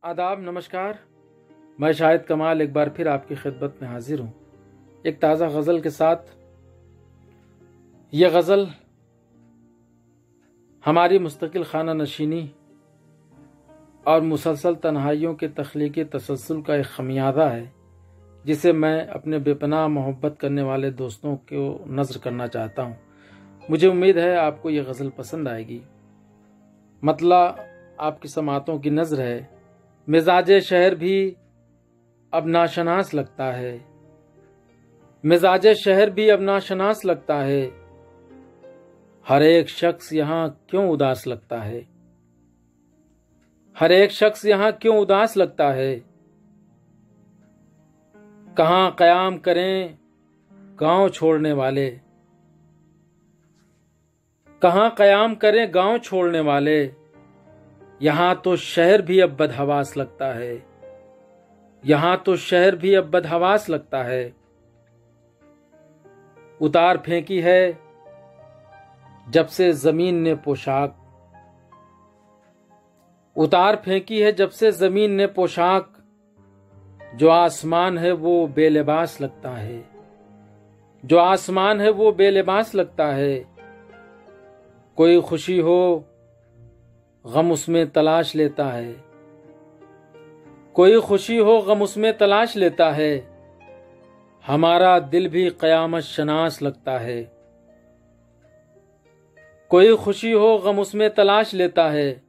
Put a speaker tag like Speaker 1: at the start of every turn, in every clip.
Speaker 1: आदाब, नमस्कार। मैं शाहिद कमाल एक बार फिर आपकी खिदमत में हाजिर हूँ एक ताज़ा गज़ल के साथ। यह गज़ल हमारी मुस्तकिल खाना नशीनी और मुसलसल तन्हाइयों के तख्लीकी तसलसल का एक खमियाजा है, जिसे मैं अपने बेपनाह मोहब्बत करने वाले दोस्तों को नज़र करना चाहता हूँ। मुझे उम्मीद है आपको यह गज़ल पसंद आएगी। मतला आपकी समातों की नज़र है, मिजाजे शहर भी अब नाशनास लगता है। मिजाजे शहर भी अब नाशनास लगता है। हर एक शख्स यहाँ क्यों उदास लगता है। हर एक शख्स यहाँ क्यों उदास लगता है। कहाँ कयाम करें गांव छोड़ने वाले। कहाँ कयाम करें गांव छोड़ने वाले। यहाँ तो शहर भी अब बदहवास लगता है। यहाँ तो शहर भी अब बदहवास लगता है। उतार फेंकी है जब से जमीन ने पोशाक। उतार फेंकी है जब से जमीन ने पोशाक। जो आसमान है वो बेलिबास लगता है। जो आसमान है वो बेलिबास लगता है। कोई खुशी हो गम उसमें तलाश लेता है। कोई खुशी हो गम उसमें तलाश लेता है। हमारा दिल भी क़यामत शनास लगता है। कोई खुशी हो गम उसमें तलाश लेता है।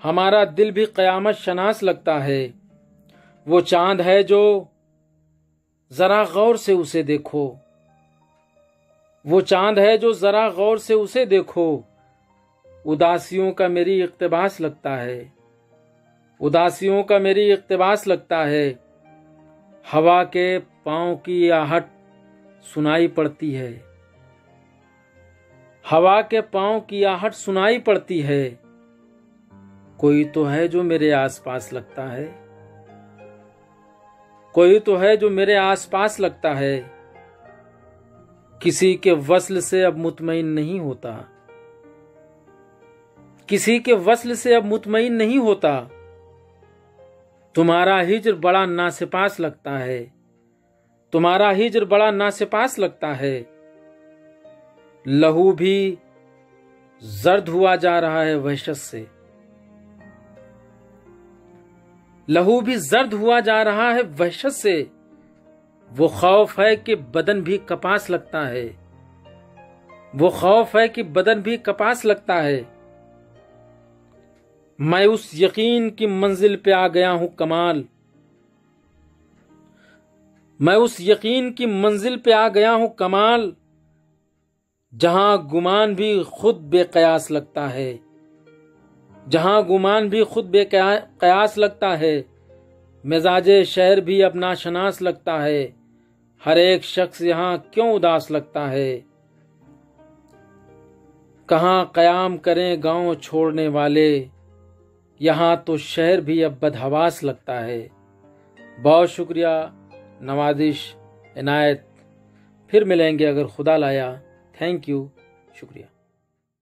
Speaker 1: हमारा दिल भी क़यामत शनास लगता है। वो चांद है जो जरा गौर से उसे देखो। वो चांद है जो जरा गौर से उसे देखो। उदासियों का मेरी इक़्तिबास लगता है। उदासियों का मेरी इक़्तिबास लगता है। हवा के पाँव की आहट सुनाई पड़ती है। हवा के पाँव की आहट सुनाई पड़ती है। कोई तो है जो मेरे आसपास लगता है। कोई तो है जो मेरे आसपास लगता है। किसी के वस्ल से अब मुतमईन नहीं होता। किसी के वस्ल से अब मुतमईन नहीं होता। तुम्हारा हिज्र बड़ा नासिपास लगता है। तुम्हारा हिज्र बड़ा नासिपास लगता है। लहू भी जर्द हुआ जा रहा है वहशत से। लहू भी जर्द हुआ जा रहा है वहशत से। वो खौफ है कि बदन भी कपास लगता है। वो खौफ है कि बदन भी कपास लगता है। मैं उस यकीन की मंजिल पे आ गया हूं कमाल। मैं उस यकीन की मंजिल पे आ गया हूं कमाल। जहां गुमान भी खुद बेकयास लगता है। जहां गुमान भी खुद बेकयास लगता है। मिजाजे शहर भी अब नाशनास लगता है। हर एक शख्स यहाँ क्यों उदास लगता है। कहाँ कयाम करें गांव छोड़ने वाले। यहाँ तो शहर भी अब बदहवास लगता है। बहुत शुक्रिया, नवाजिश, इनायत। फिर मिलेंगे अगर खुदा लाया। थैंक यू, शुक्रिया।